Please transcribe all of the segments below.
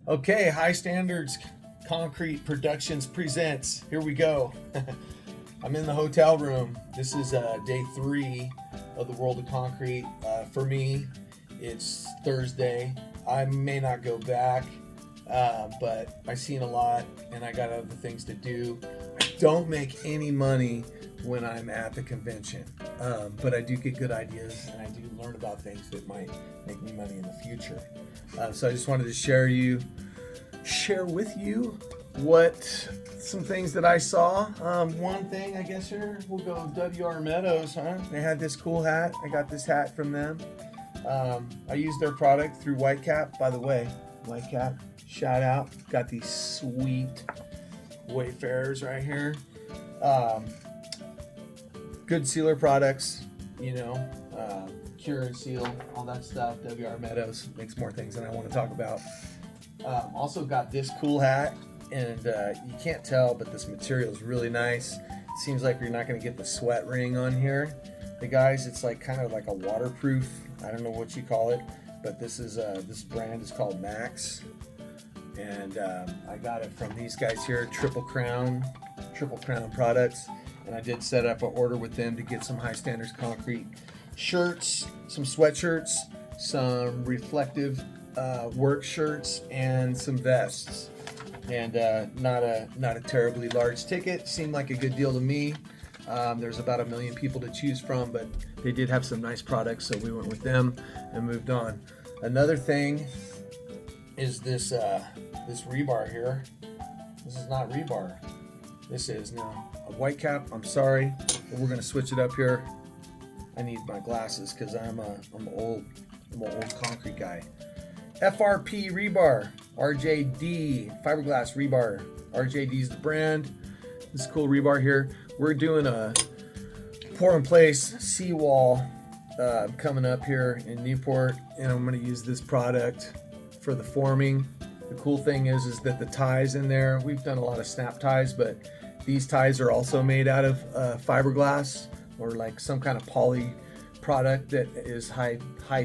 Okay, High Standards Concrete Productions presents. Here we go. I'm in the hotel room. This is day 3 of the World of Concrete. For me, it's Thursday. I may not go back, but I've seen a lot and I got other things to do. I don't make any money when I'm at the convention, but I do get good ideas and I do learn about things that might make me money in the future. So I just wanted to share with you what some things that I saw. One thing, I guess here we'll go WR Meadows, huh? They had this cool hat. I got this hat from them. I used their product through Whitecap. By the way, Whitecap, shout out. Got these sweet Wayfarers right here. Good sealer products, Cure and Seal, all that stuff. WR Meadows makes more things than I want to talk about. Also got this cool hat, and you can't tell, but this material is really nice. It seems like you're not going to get the sweat ring on here. The guys, it's like kind of like a waterproof. I don't know what you call it, but this brand is called Max, and I got it from these guys here, Triple Crown Products. And I did set up an order with them to get some High Standards Concrete shirts, some sweatshirts, some reflective work shirts, and some vests. And not a terribly large ticket. Seemed like a good deal to me. There's about 1 million people to choose from, but they did have some nice products, so we went with them and moved on. Another thing is this rebar here. This is not rebar. This is now a Whitecap. I'm sorry, but we're gonna switch it up here. I need my glasses because I'm an old concrete guy. FRP rebar, RJD fiberglass rebar. RJD is the brand. This cool rebar here. We're doing a pour in place seawall coming up here in Newport, and I'm gonna use this product for the forming. The cool thing is that the ties in there, we've done a lot of snap ties, but these ties are also made out of fiberglass or like some kind of poly product that is high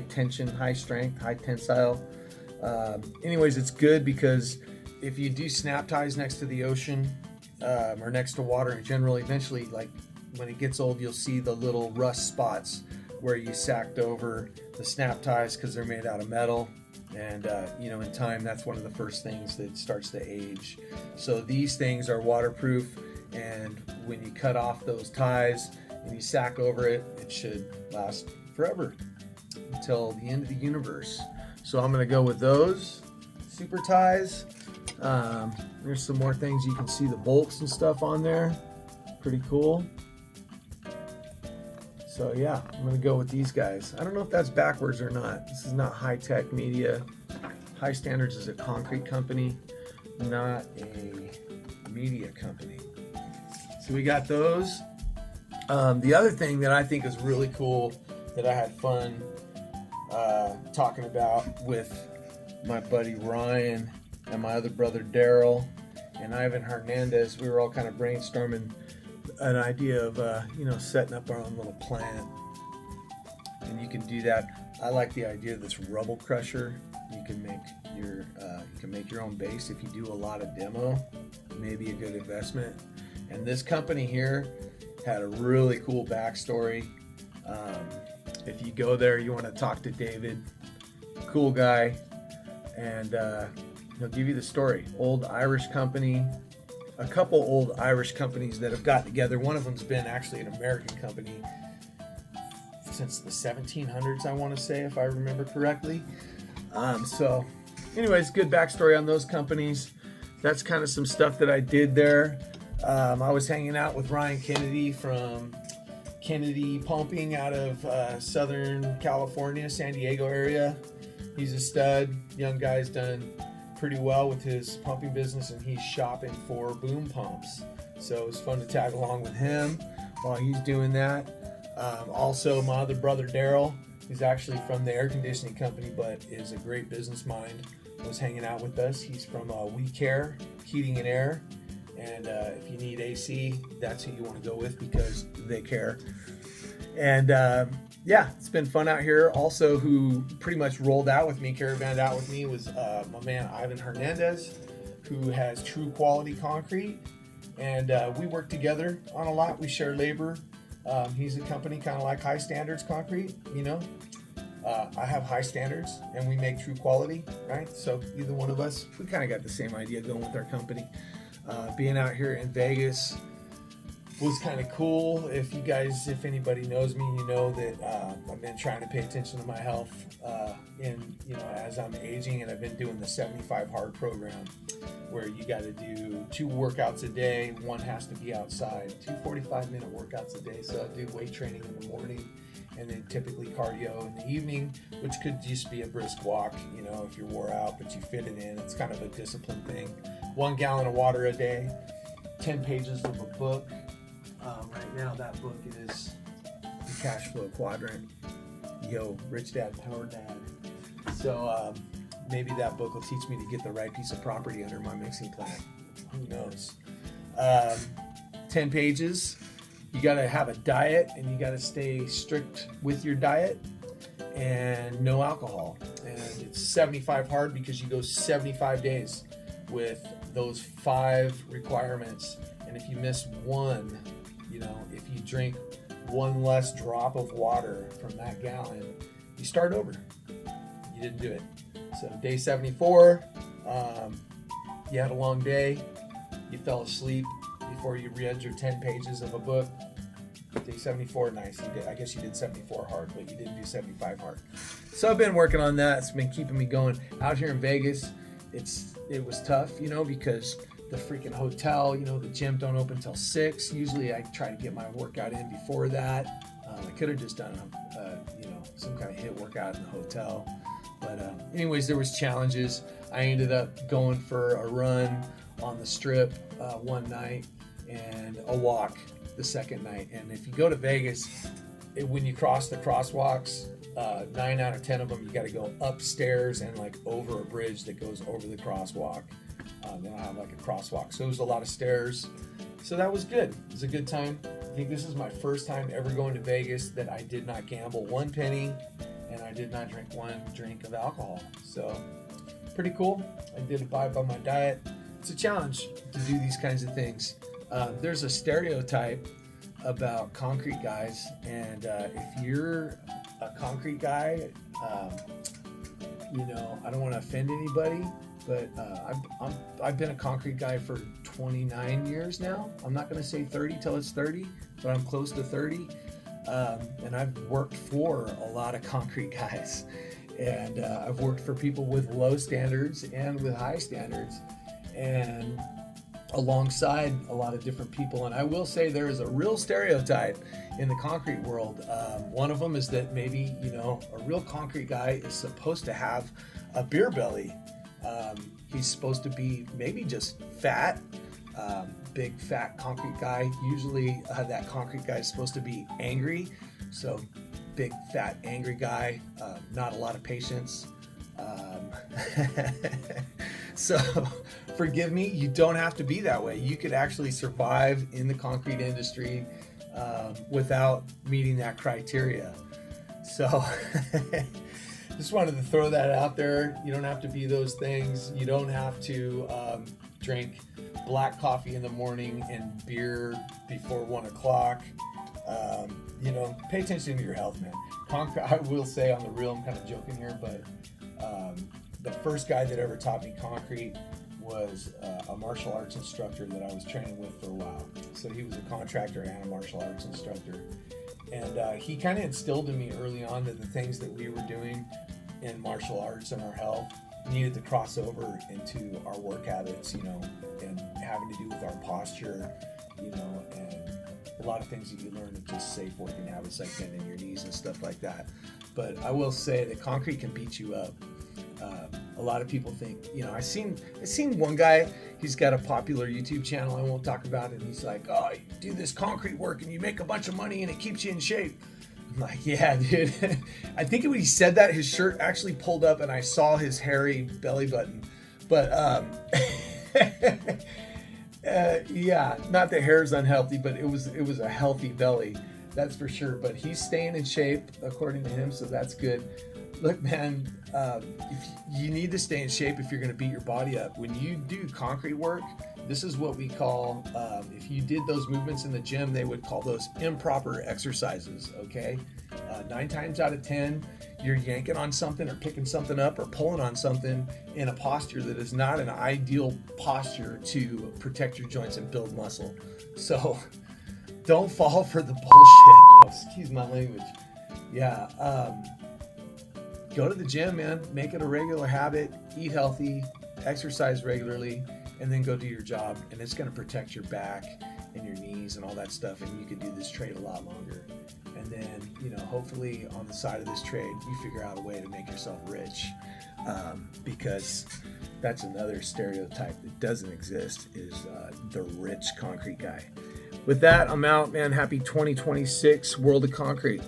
tension, high strength, high tensile. Anyways, it's good because if you do snap ties next to the ocean or next to water in general, eventually, like when it gets old, you'll see the little rust spots where you sacked over the snap ties because they're made out of metal. And in time, that's one of the first things that starts to age. So these things are waterproof, and when you cut off those ties and you sack over it, it should last forever until the end of the universe. So I'm gonna go with those super ties. There's some more things. You can see the bolts and stuff on there. Pretty cool. So yeah, I'm gonna go with these guys. I don't know if that's backwards or not. This is not High Tech Media. High Standards is a concrete company, not a media company. So we got those. The other thing that I think is really cool that I had fun talking about with my buddy Ryan and my other brother Daryl and Ivan Hernandez, we were all kind of brainstorming an idea of setting up our own little plant, and you can do that. I like the idea of this rubble crusher. You can make your own base if you do a lot of demo. Maybe a good investment. And this company here had a really cool backstory. If you go there, you want to talk to David, cool guy, and he'll give you the story. Old Irish company. A couple old Irish companies that have got together. One of them's been actually an American company since the 1700s, I want to say, if I remember correctly. So anyways, good backstory on those companies. That's kind of some stuff that I did there. I was hanging out with Ryan Kennedy from Kennedy Pumping out of Southern California, San Diego area. He's a stud. Young guy's done pretty well with his pumping business, and he's shopping for boom pumps. So it was fun to tag along with him while he's doing that. Also, my other brother Daryl, who's actually from the air conditioning company but is a great business mind, was hanging out with us. He's from We Care Heating and Air, and if you need AC, that's who you want to go with because they care. And yeah, it's been fun out here. Also, who pretty much rolled out with me, caravanned out with me, was my man Ivan Hernandez, who has True Quality Concrete, and we work together on a lot. We share labor. He's a company kind of like High Standards Concrete, you know. I have high standards, and we make true quality, right? So either one of us, we kind of got the same idea going with our company. Being out here in Vegas was kind of cool. If anybody knows me, you know that I've been trying to pay attention to my health, as I'm aging, and I've been doing the 75 hard program, where you got to do 2 workouts a day. One has to be outside, 2 45-minute workouts a day. So I do weight training in the morning, and then typically cardio in the evening, which could just be a brisk walk, you know, if you're wore out, but you fit it in. It's kind of a discipline thing. 1 gallon of water a day, 10 pages of a book. Right now, that book is The Cash Flow Quadrant. Yo, Rich Dad, Poor Dad. So maybe that book will teach me to get the right piece of property under my mixing plant. Who knows? 10 pages. You got to have a diet, and you got to stay strict with your diet, and no alcohol. And it's 75 hard because you go 75 days with those 5 requirements. And if you miss one, you know, if you drink 1 less drop of water from that gallon, you start over. You didn't do it. So day 74, you had a long day. You fell asleep before you read your 10 pages of a book. Day 74, nice. I guess you did 74 hard, but you didn't do 75 hard. So I've been working on that. It's been keeping me going. Out here in Vegas, it was tough, you know, because the freaking hotel, you know, the gym don't open till 6. Usually I try to get my workout in before that. I could have just done some kind of HIIT workout in the hotel. But anyways, there was challenges. I ended up going for a run on the strip one night and a walk the second night. And if you go to Vegas, when you cross the crosswalks, 9 out of 10 of them, you got to go upstairs and like over a bridge that goes over the crosswalk. They don't have like a crosswalk. So it was a lot of stairs. So that was good. It was a good time. I think this is my first time ever going to Vegas that I did not gamble 1 penny and I did not drink 1 drink of alcohol. So pretty cool. I did abide by my diet. It's a challenge to do these kinds of things. There's a stereotype about concrete guys, and if you're a concrete guy, I don't want to offend anybody, but I've been a concrete guy for 29 years now. I'm not going to say 30 till it's 30, but I'm close to 30, and I've worked for a lot of concrete guys, and I've worked for people with low standards and with high standards, and alongside a lot of different people. And I will say there is a real stereotype in the concrete world. One of them is that maybe, a real concrete guy is supposed to have a beer belly. He's supposed to be maybe just fat, big fat concrete guy. Usually that concrete guy is supposed to be angry. So big fat angry guy, not a lot of patience. So forgive me, you don't have to be that way. You could actually survive in the concrete industry without meeting that criteria. So just wanted to throw that out there. You don't have to be those things. You don't have to drink black coffee in the morning and beer before 1 o'clock. Pay attention to your health, man. I will say on the real, I'm kind of joking here, but the first guy that ever taught me concrete was a martial arts instructor that I was training with for a while. So he was a contractor and a martial arts instructor. And he kind of instilled in me early on that the things that we were doing in martial arts and our health needed to cross over into our work habits, and having to do with our posture, and a lot of things that you learn of just safe working habits like bending your knees and stuff like that. But I will say that concrete can beat you up. A lot of people think, I seen one guy, he's got a popular YouTube channel, I won't talk about it, and he's like, oh, you do this concrete work and you make a bunch of money and it keeps you in shape. I'm like, yeah, dude. I think when he said that, his shirt actually pulled up and I saw his hairy belly button. But yeah, not that hair is unhealthy, but it was a healthy belly. That's for sure. But he's staying in shape according to him, so that's good. Look, man, if you need to stay in shape if you're going to beat your body up. When you do concrete work, this is what we call, if you did those movements in the gym, they would call those improper exercises, okay? 9 times out of 10, you're yanking on something or picking something up or pulling on something in a posture that is not an ideal posture to protect your joints and build muscle. So don't fall for the bullshit. Oh, excuse my language. Yeah. Go to the gym, man. Make it a regular habit. Eat healthy, exercise regularly, and then go do your job. And it's going to protect your back and your knees and all that stuff. And you can do this trade a lot longer. And then, hopefully on the side of this trade, you figure out a way to make yourself rich. Because that's another stereotype that doesn't exist, is the rich concrete guy. With that, I'm out, man. Happy 2026 World of Concrete.